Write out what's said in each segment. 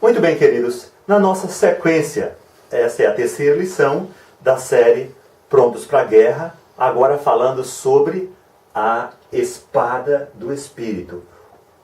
Muito bem, queridos, na nossa sequência, essa é a terceira lição da série Prontos para a Guerra, agora falando sobre a espada do Espírito.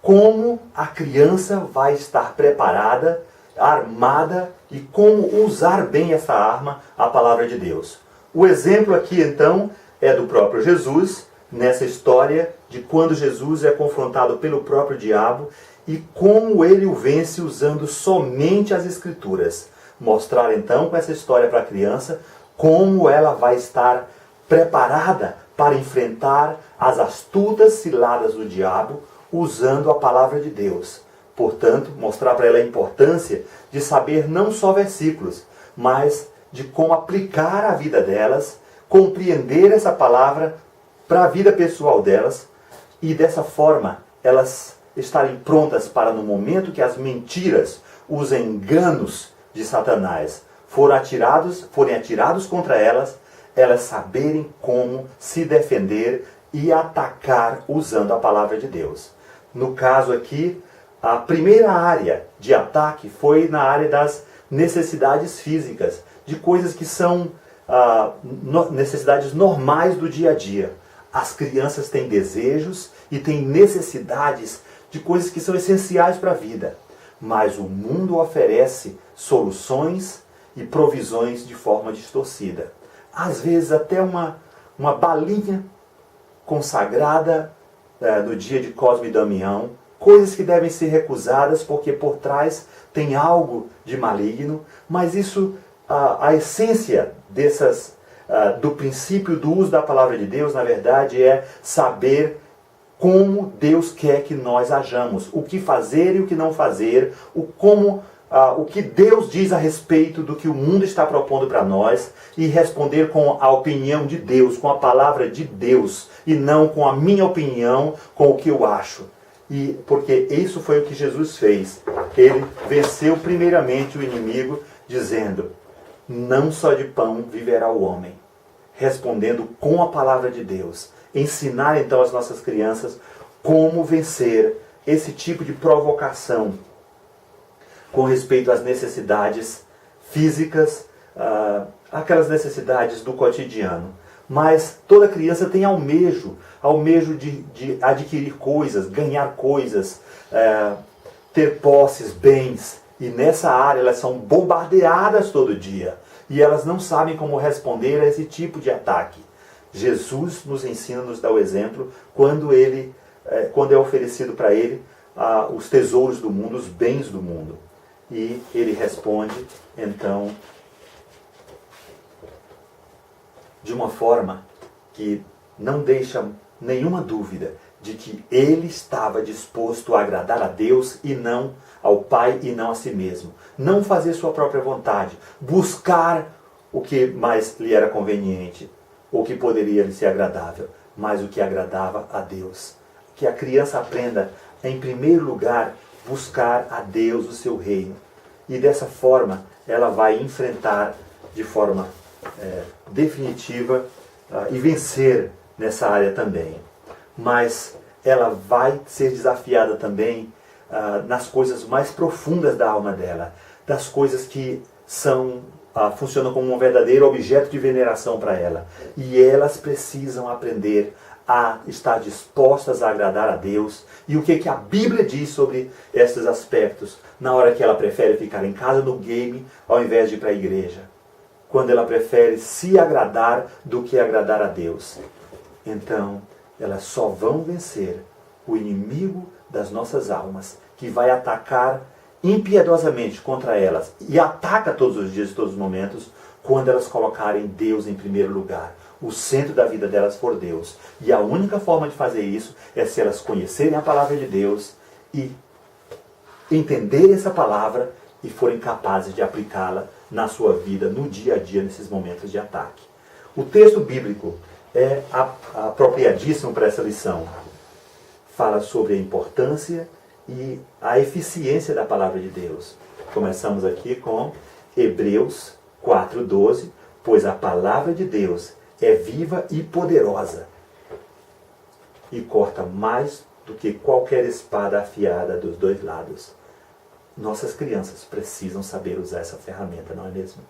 Como a criança vai estar preparada, armada e como usar bem essa arma, a palavra de Deus. O exemplo aqui, então, é do próprio Jesus, nessa história de quando Jesus é confrontado pelo próprio diabo e como ele o vence usando somente as Escrituras. Mostrar, então, com essa história para a criança, como ela vai estar preparada para enfrentar as astutas ciladas do diabo, usando a palavra de Deus. Portanto, mostrar para ela a importância de saber não só versículos, mas de como aplicar a vida delas, compreender essa palavra para a vida pessoal delas, e dessa forma elas estarem prontas para, no momento que as mentiras, os enganos de Satanás forem atirados contra elas, elas saberem como se defender e atacar usando a palavra de Deus. No caso aqui, a primeira área de ataque foi na área das necessidades físicas, de coisas que são necessidades normais do dia a dia. As crianças têm desejos e têm necessidades de coisas que são essenciais para a vida. Mas o mundo oferece soluções e provisões de forma distorcida. Às vezes até uma balinha consagrada do dia de Cosme e Damião, coisas que devem ser recusadas porque por trás tem algo de maligno, mas isso, a essência do princípio do uso da palavra de Deus, na verdade, é saber como Deus quer que nós hajamos, o que fazer e o que não fazer, o que Deus diz a respeito do que o mundo está propondo para nós, e responder com a opinião de Deus, com a palavra de Deus, e não com a minha opinião, com o que eu acho. E porque isso foi o que Jesus fez. Ele venceu primeiramente o inimigo, dizendo: não só de pão viverá o homem. Respondendo com a palavra de Deus. Ensinar então às nossas crianças como vencer esse tipo de provocação com respeito às necessidades físicas, aquelas necessidades do cotidiano. Mas toda criança tem almejo de adquirir coisas, ganhar coisas, ter posses, bens. E nessa área elas são bombardeadas todo dia. E elas não sabem como responder a esse tipo de ataque. Jesus nos ensina, nos dá o exemplo, quando é oferecido para ele os tesouros do mundo, os bens do mundo. E ele responde, então, de uma forma que não deixa nenhuma dúvida de que ele estava disposto a agradar a Deus e não ao Pai e não a si mesmo. Não fazer sua própria vontade, buscar o que mais lhe era conveniente, o que poderia lhe ser agradável, mas o que agradava a Deus. Que a criança aprenda, em primeiro lugar, buscar a Deus, o seu reino. E dessa forma, ela vai enfrentar de forma definitiva e vencer nessa área também. Mas ela vai ser desafiada também nas coisas mais profundas da alma dela, das coisas que funcionam como um verdadeiro objeto de veneração para ela. E elas precisam aprender a estar dispostas a agradar a Deus. E o que a Bíblia diz sobre esses aspectos, na hora que ela prefere ficar em casa no game ao invés de ir para a igreja. Quando ela prefere se agradar do que agradar a Deus. Então, elas só vão vencer o inimigo das nossas almas, que vai atacar impiedosamente contra elas, e ataca todos os dias e todos os momentos, quando elas colocarem Deus em primeiro lugar. O centro da vida delas for Deus. E a única forma de fazer isso é se elas conhecerem a palavra de Deus e entenderem essa palavra e forem capazes de aplicá-la na sua vida, no dia a dia, nesses momentos de ataque. O texto bíblico é apropriadíssimo para essa lição. Fala sobre a importância e a eficiência da palavra de Deus. Começamos aqui com Hebreus 4:12, pois a palavra de Deus é viva e poderosa e corta mais do que qualquer espada afiada dos dois lados. nossas crianças precisam saber usar essa ferramenta, não é mesmo?